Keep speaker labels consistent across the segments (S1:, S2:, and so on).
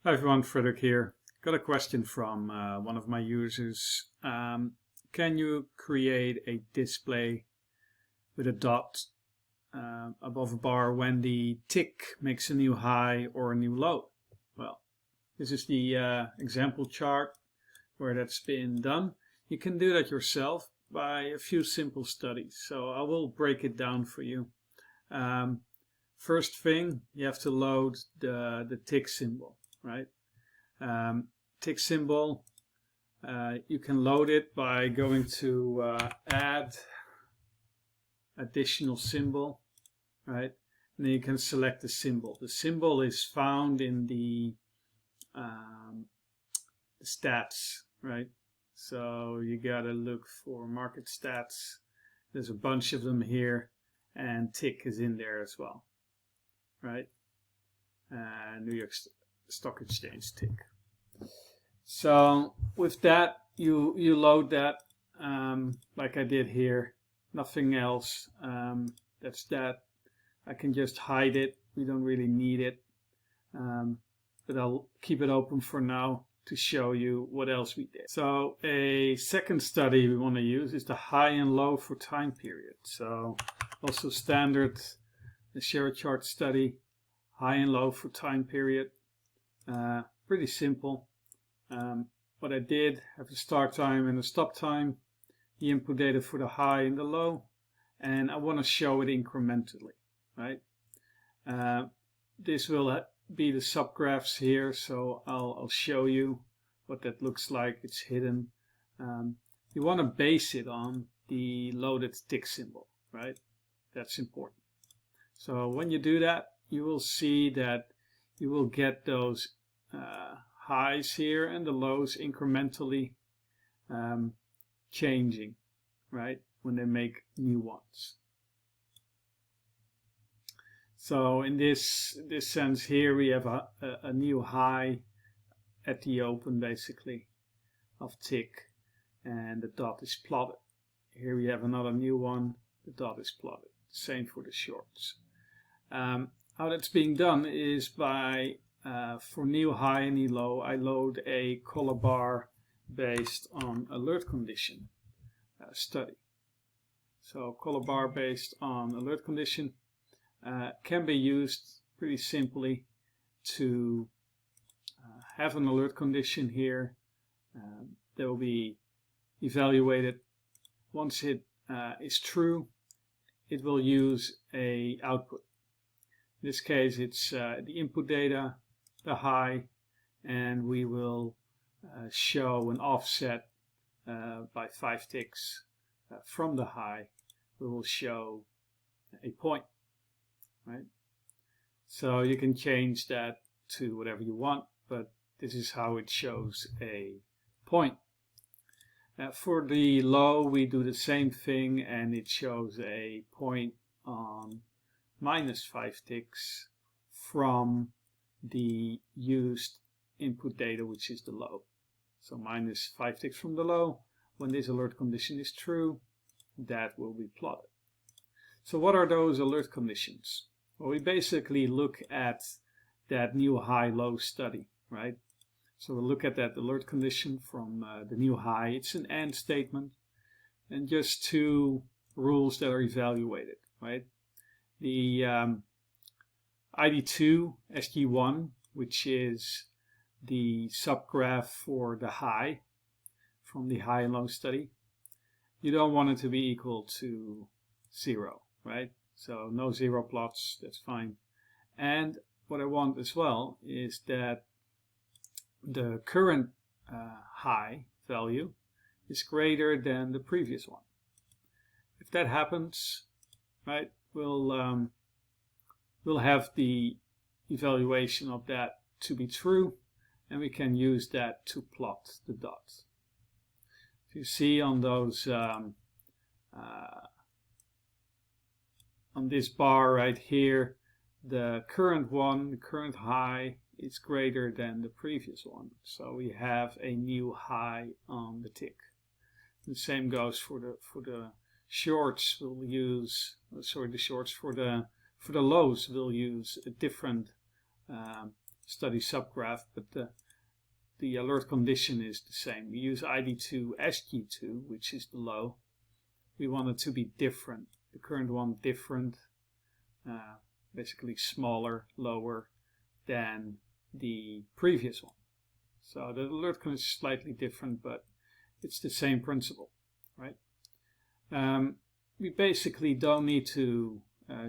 S1: Hi everyone, Frederick here. Got a question from one of my users. Can you create a display with a dot above a bar when the tick makes a new high or a new low? Well, this is the example chart where that's been done. You can do that yourself by a few simple studies. So I will break it down for you. First thing, you have to load the tick symbol, right? Tick symbol, you can load it by going to add additional symbol, right? And then you can select the symbol. The symbol is found in the stats, right? So you gotta look for market stats. There's a bunch of them here, and tick is in there as well, right? New York Stock Exchange tick. So with that, you load that like I did here. Nothing else. That's that. I can just hide it. We don't really need it. But I'll keep it open for now to show you what else we did. So a second study we want to use is the high and low for time period. So also standard the share chart study, high and low for time period. Pretty simple. What I did, have the start time and the stop time, the input data for the high and the low, and I want to show it incrementally, right? This will be the subgraphs here, so I'll show you what that looks like. It's hidden. You want to base it on the loaded tick symbol, right? That's important. So when you do that, you will see that you will get those highs here and the lows incrementally changing, right, when they make new ones. So in this sense here we have a new high at the open basically of tick, and the dot is plotted. Here we have another new one, the dot is plotted. Same for the shorts. How that's being done is by for new high and new low, I load a color bar based on alert condition study. So color bar based on alert condition can be used pretty simply to have an alert condition here that will be evaluated. Once it is true, it will use a output. In this case, it's the input data, the high, and we will show an offset by 5 ticks from the high. We will show a point, right? So you can change that to whatever you want, but this is how it shows a point. For the low, we do the same thing, and it shows a point on minus 5 ticks from the used input data, which is the low. So minus 5 ticks from the low. When this alert condition is true, that will be plotted. So what are those alert conditions? Well, we basically look at that new high-low study, right? So we'll look at that alert condition from the new high. It's an AND statement, and just 2 rules that are evaluated, right? The ID2 SG1, which is the subgraph for the high from the high and low study. You don't want it to be equal to 0, right? So no 0 plots, that's fine. And what I want as well is that the current high value is greater than the previous one. If that happens, right, we'll have the evaluation of that to be true, and we can use that to plot the dots. If you see on those on this bar right here, the current one, the current high, is greater than the previous one, so we have a new high on the tick. The same goes for the shorts. We'll use the shorts for the lows. We'll use a different study subgraph, but the alert condition is the same. We use ID2 as G2, which is the low. We want it to be different. The current one different, basically smaller, lower than the previous one. So the alert condition is slightly different, but it's the same principle, right? We basically don't need to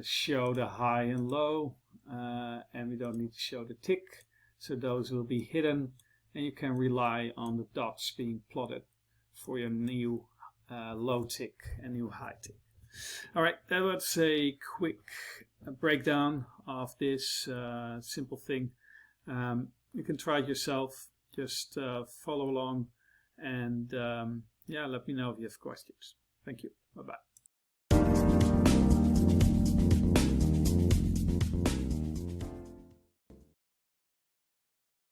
S1: show the high and low, and we don't need to show the tick, so those will be hidden, and you can rely on the dots being plotted for your new low tick and new high tick. Alright, that was a quick breakdown of this simple thing. You can try it yourself, just follow along, and yeah, let me know if you have questions. Thank you. Bye-bye.